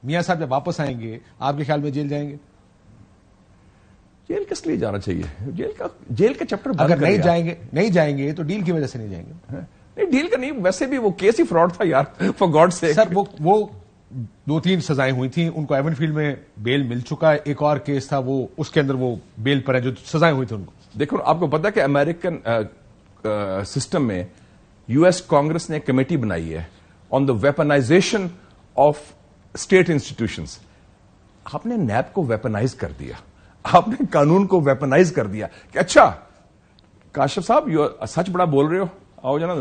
میاں صاحب جب واپس آئیں گے آپ کے خیال میں جیل جائیں گے؟ جیل کس لیے جانا چاہیے؟ جیل کا چیپٹر اگر نہیں جائیں گے تو ڈیل کی وجہ سے نہیں جائیں گے. نہیں ڈیل کا نہیں, ویسے بھی وہ کیس ہی فراڈ تھا یار, فار گاڈ سیک. سر وہ 2-3 سزائیں ہوئی تھیں, ان کو ایون فیلڈ میں بیل مل چکا ہے, ایک اور کیس تھا وہ اس کے اندر وہ بیل پر ہے جو سزائیں ہوئی تھیں ان کو. دیکھو آپ کو پتا کہ امریکن سسٹم میں یو ایس کانگریس نے کمیٹی بنائی ہے آن دا ویپنائزیشن آف اسٹیٹ انسٹیٹیوشنس. آپ نے نیب کو ویپنائز کر دیا, آپ نے قانون کو ویپنائز کر دیا کہ اچھا کاشف صاحب سچ بڑا بول رہے ہو, آؤ جانا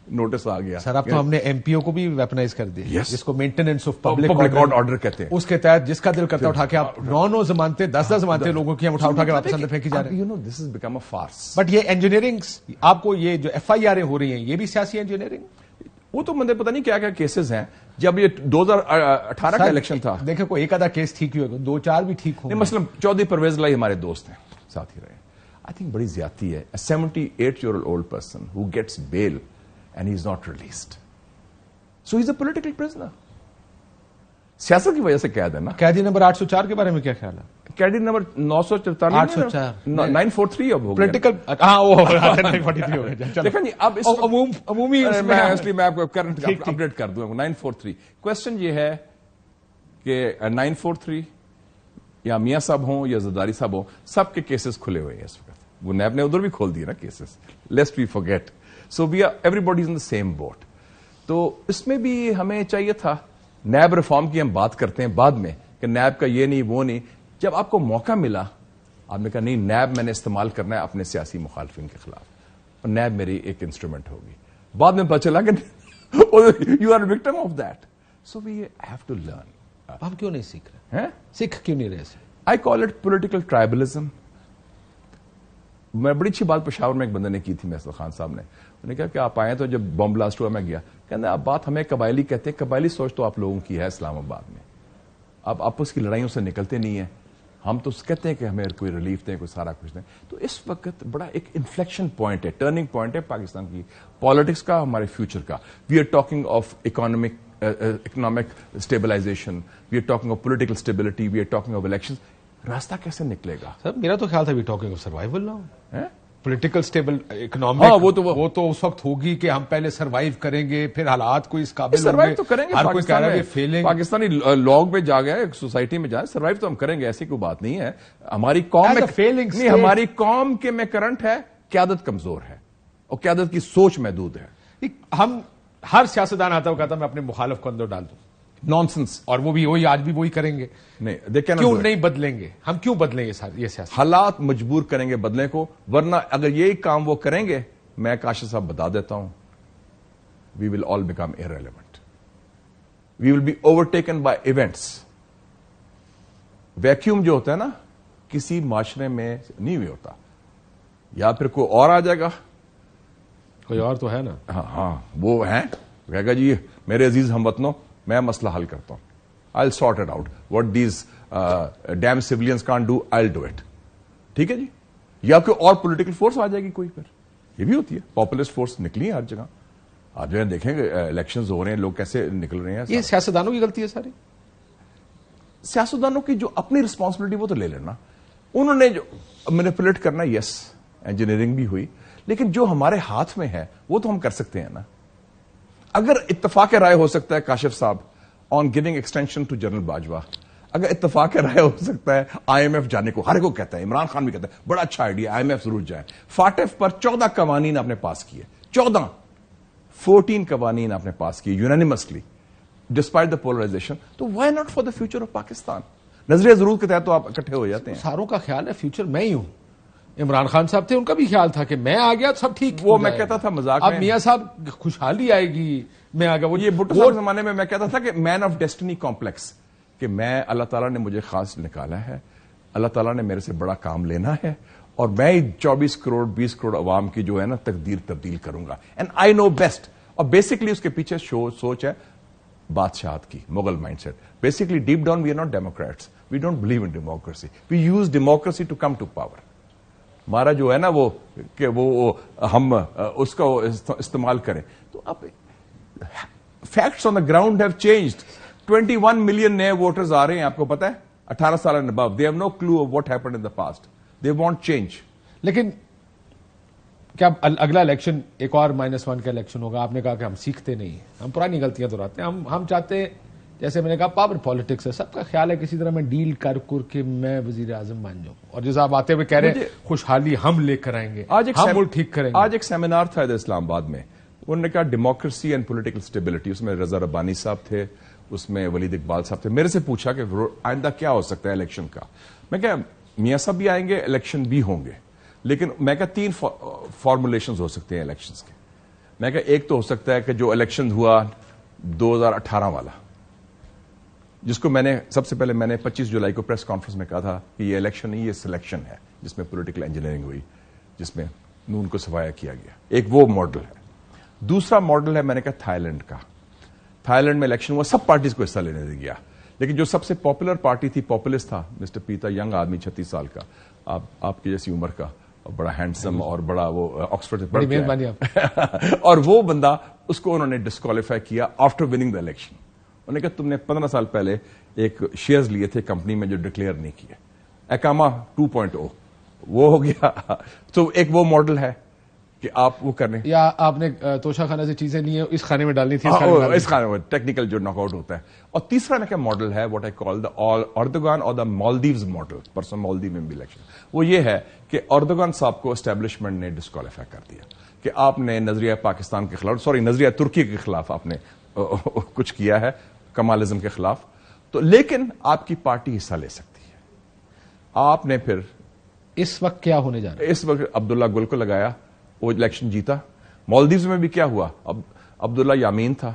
نوٹس آ گیا. سر اب تو ہم نے ایم پی او کو بھی ویپنائز کر دیا, جس کو مینٹیننس آف پبلک آرڈر کہتے ہیں. اس کے تحت جس کا دل کرتا اٹھا کے آپ 9 ضمانتیں 10 ضمانتیں لوگوں کی ہم اٹھا کے واپس اندر پھینکی جا رہے ہیں. You know this is become a فارس. بٹ یہ انجینئرنگ, آپ کو یہ جو ایف آئی آریں ہو رہی ہیں یہ بھی سیاسی انجینئرنگ. وہ تو مجھے پتا نہیں کیا کیا کیسز ہیں. جب یہ 2018 کا الیکشن تھا, دیکھیں کوئی ایک آدھا کیس ٹھیک ہوئے, 2-4 بھی ٹھیک ہوں. مثلا چودھری پرویز لائی ہمارے دوست ہیں, ساتھ ہی رہے. آئی تھنک بڑی زیادتی ہے. 78-year-old person who gets bail and he is not released. So he is a political prisoner. سیاست کی وجہ سے قید ہے نا. قیدی نمبر 804 کے بارے میں کیا خیال ہے؟ قیدی نمبر 944 943 اب ہو گیا. پولیٹیکل, ہاں وہ 943 ہو گیا. دیکھیں جی اب عمومی میں آپ کو کرنٹ اپڈیٹ کر دوں گا. 943 کوشچن یہ ہے کہ 943 یا میاں صاحب ہوں یا زرداری صاحب ہوں, سب کے کیسز کھلے ہوئے ہیں اس وقت. وہ نیب نے ادھر بھی کھول دیے نا cases, lest we forget. So we are everybody is in the same boat. تو اس میں بھی ہمیں چاہیے تھا, نیب ریفارم کی ہم بات کرتے ہیں بعد میں کہ نیب کا یہ نہیں وہ نہیں. جب آپ کو موقع ملا آپ نے کہا نہیں نیب میں نے استعمال کرنا ہے اپنے سیاسی مخالفین کے خلاف, اور نیب میری ایک انسٹرومنٹ ہوگی. بعد میں پتا چلا کہ you are victim of that. So we have to learn. ہم کیوں نہیں سیکھ رہے ہیں؟ سیکھ کیوں نہیں رہے؟ آئی کال اٹ پولیٹیکل ٹرائبلزم. میں بڑی اچھی بات پشاور میں ایک بندے نے کی تھی, محسن خان صاحب نے. انہوں نے کہا کہ آپ آئے تو جب بم بلاسٹ ہوا میں گیا, کہتے آپ بات ہمیں قبائلی کہتے ہیں, قبائلی سوچ تو آپ لوگوں کی ہے اسلام آباد میں, آپ آپس کی لڑائیوں سے نکلتے نہیں ہیں. ہم تو کہتے ہیں کہ ہمیں کوئی ریلیف دیں, کوئی سارا کچھ دیں. تو اس وقت بڑا ایک انفلیکشن پوائنٹ ہے, ٹرننگ پوائنٹ ہے پاکستان کی پالیٹکس کا, ہمارے فیوچر کا. We are talking of economic stabilisation, we are talking of political stability, we are talking of election. راستہ کیسے نکلے گا؟ سر میرا تو خیال تھا we talking of survival now. Political stable economic وہ تو اس وقت ہوگی کہ ہم پہلے سروائیو کریں گے, پھر حالات کوئی اس قابل سروائیو تو کریں گے. ہر کوئی کہہ رہا ہے فیلنگ. پاکستانی لوگ میں جا گئے, سوسائٹی میں جائیں, سروائیو تو ہم کریں گے, ایسی کوئی بات نہیں ہے. ہماری قوم نہیں, ہماری قوم کے میں کرنٹ ہے قیادت کمزور ہے اور قیادت کی سوچ محدود ہے. ہم ہر سیاستدان آتا ہو کہتا میں اپنے مخالف کو اندر ڈال دوں, نانسنس. اور وہ بھی وہی آج بھی وہی کریں گے. نہیں کیوں نہیں بدلیں گے؟ ہم کیوں بدلیں گے؟ یہ سیاست حالات مجبور کریں گے بدلنے کو, ورنہ اگر یہی کام وہ کریں گے, میں کاشف صاحب بتا دیتا ہوں, we will all become irrelevant. We will be over taken by events. Vacuum جو ہوتا ہے نا کسی معاشرے میں نہیں بھی ہوتا, یا پھر کوئی اور آ جائے گا, کوئی اور تو ہے نا. ہاں وہ ہے, کہے گا جی میرے عزیز ہم وطنوں میں مسئلہ حل کرتا ہوں, I'll sort it out. What these damn civilians can't do, I'll do it. ٹھیک ہے جی. یا کوئی اور پولیٹیکل فورس آ جائے گی کوئی, پھر یہ بھی ہوتی ہے. پاپولسٹ فورس نکلی ہے ہر جگہ. آپ جو ہے دیکھیں گے الیکشنز ہو رہے ہیں, لوگ کیسے نکل رہے ہیں. یہ سیاستدانوں کی غلطی ہے ساری. سیاستدانوں کی جو اپنی رسپانسبلٹی وہ تو لے لینا. انہوں نے جو مینیپولیٹ کرنا, یس انجینئرنگ بھی ہوئی, لیکن جو ہمارے ہاتھ میں ہے وہ تو ہم کر سکتے ہیں نا. اگر اتفاق رائے ہو سکتا ہے Kashif sahab on giving extension to general Bajwa, اگر اتفاق رائے ہو سکتا ہے آئی ایم ایف جانے کو, ہر کو کہتا ہے, عمران خان بھی کہتا ہے بڑا اچھا آئیڈیا آئی ایم ایف ضرور جائے. فاٹف پر 14 قوانین آپ نے پاس کیے, 14 قوانین آپ نے پاس کیے یونانیمسلی ڈسپائٹ دا پولرائزیشن. تو why not for the future of Pakistan. نظریہ ضرور کے تحت تو آپ اکٹھے ہو جاتے ہیں. ساروں کا خیال ہے فیوچر میں ہی ہوں. عمران خان صاحب تھے, ان کا بھی خیال تھا کہ میں آ گیا سب ٹھیک. وہ میں کہتا تھا مذاق میں, اب میاں صاحب خوشحالی آئے گی میں آ گیا. وہ یہ بھٹو صاحب کے زمانے میں کہتا تھا کہ مین آف ڈیسٹنی کمپلیکس, کہ میں اللہ تعالیٰ نے مجھے خاص نکالا ہے, اللہ تعالیٰ نے میرے سے بڑا کام لینا ہے, اور میں 24 کروڑ 20 کروڑ عوام کی جو ہے نا تقدیر تبدیل کروں گا, اینڈ آئی نو بیسٹ. اور بیسکلی اس کے پیچھے سوچ ہے بادشاہت کی, Mughal mindset. Basically deep down we are not democrats, we don't believe in democracy, we use democracy to come to power. ہمارا جو ہے نا وہ کہ وہ ہم اس کا استعمال کریں. تو اب facts on the ground have changed. 21 million نئے ووٹرز آ رہے ہیں, آپ کو پتا ہے, 18 سال and above. They have no kilo of what happened in the past. They want change. لیکن کیا اگلا الیکشن ایک اور -1 کا الیکشن ہوگا؟ آپ نے کہا کہ ہم سیکھتے نہیں, ہم پرانی غلطیاں دہراتے ہیں. ہم چاہتے ہیں, جیسے میں نے کہا, پاور پالیٹکس ہے, سب کا خیال ہے کسی طرح میں ڈیل کر کے میں وزیر اعظم بن جاؤں. اور جیسے آپ آتے ہوئے کہہ رہے ہیں خوشحالی ہم لے کر آئیں گے, ہم ملک ٹھیک کریں گے. آج ایک سیمینار تھا ادھر اسلام آباد میں, انہوں نے کہا ڈیموکریسی اینڈ پولیٹیکل اسٹیبلٹی. اس میں رضا ربانی صاحب تھے, اس میں ولید اقبال صاحب تھے. میرے سے پوچھا کہ آئندہ کیا ہو سکتا ہے الیکشن کا. میں کہا میاں صاحب بھی آئیں گے, الیکشن بھی ہوں گے, لیکن میں کہا 3 فارمولیشنز ہو سکتے ہیں الیکشنز کے. میں کہا ایک تو ہو سکتا ہے کہ جو الیکشن ہوا 2018 والا, جس کو میں نے سب سے پہلے میں نے 25 جولائی کو پریس کانفرنس میں کہا تھا کہ یہ الیکشن نہیں, یہ سلیکشن ہے, جس میں پولیٹیکل انجینئرنگ ہوئی, جس میں نون کو سفایا کیا گیا. ایک وہ ماڈل ہے. دوسرا ماڈل ہے میں نے کہا تھائی لینڈ کا. تھائی لینڈ میں الیکشن ہوا, سب پارٹیز کو حصہ لینے دیا گیا, لیکن جو سب سے پاپولر پارٹی تھی, پاپولسٹ تھا مسٹر پیتا, ینگ آدمی 36 سال کا, آپ کی جیسی عمر کا, بڑا ہینڈسم اور بڑا وہ آکسفورڈ سے پڑھ کے اور وہ بندہ, اس کو انہوں نے ڈسکوالیفائی کیا آفٹر وننگ دا الیکشن. انہوں نے کہا تم نے 15 سال پہلے ایک شیئرز لیے تھے کمپنی میں جو ڈکلیئر نہیں کیے. اکاما 2.0 وہ ہو گیا. تو ایک وہ ماڈل ہے کہ آپ وہ کریں, یا آپ نے توشہ خانہ سے چیزیں لی ہیں, اس خانے میں ڈالنی تھی, اس خانے میں ٹیکنیکل جو ناک آؤٹ ہوتا ہے. اور تیسرا میں کیا ماڈل ہے, what I call the Erdogan اور دا مالدیوز ماڈل. پرسوں مالدیو میں بھی الیکشن, وہ یہ ہے کہ اردوغان صاحب کو اسٹیبلشمنٹ نے ڈسکوالیفائی کر دیا کہ آپ نے نظریہ پاکستان کے خلاف, نظریہ ترکی کے خلاف آپ نے کچھ کیا ہے, کمالزم کے خلاف. تو لیکن آپ کی پارٹی حصہ لے سکتی ہے. آپ نے پھر اس وقت کیا ہونے جا رہا ہے؟ اس وقت عبداللہ گل کو لگایا, وہ الیکشن جیتا. مالدیوز میں بھی کیا ہوا, عبداللہ یامین تھا,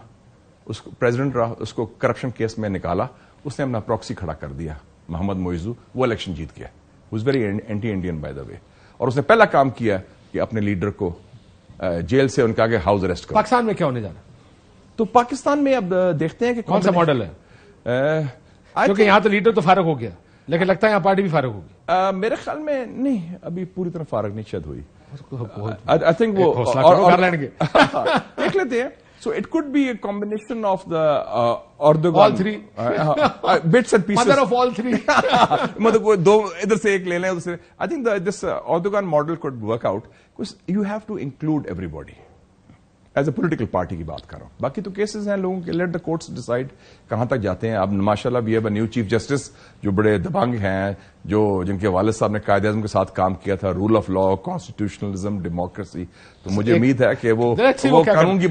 اس کو پریزیڈنٹ رہا, اس کو کرپشن کیس میں نکالا, اس نے اپنا پراکسی کھڑا کر دیا, محمد موئزو, وہ الیکشن جیت گیا. Was very anti Indian by the way. اور اس نے پہلا کام کیا کہ اپنے لیڈر کو جیل سے ان کا آگے ہاؤس اریسٹ کرو. پاکستان میں کیا ہونے جا رہا ہے؟ تو پاکستان میں اب دیکھتے ہیں کہ کون سا ماڈل ہے, کیونکہ یہاں تو لیڈر تو فارغ ہو گیا, لیکن لگتا ہے یہاں پارٹی بھی فارغ ہوگی. میرے خیال میں نہیں, ابھی پوری طرح فارغ نہیں شاید ہوئی. I think وہ دیکھ لیتے ہیں. So it could be a combination of the Erdogan, all three bits and pieces. Mother of all three. مطلب وہ دو ادھر سے ایک لے لیں, ادھر سے. I think this Erdogan model could work out because you have to include everybody. As a political party کی بات کر رہا ہوں. باقی تو کیسز ہیں لوگوں کے, لیٹ دا کورٹس ڈیسائیڈ کہاں تک جاتے ہیں. اب ماشاء اللہ we have a new chief justice جو بڑے دبنگ ہیں, جن کے والد صاحب نے قائد اعظم کے ساتھ کام کیا تھا, rule of law, constitutionalism, democracy. تو مجھے امید ہے کہ وہ قانون کی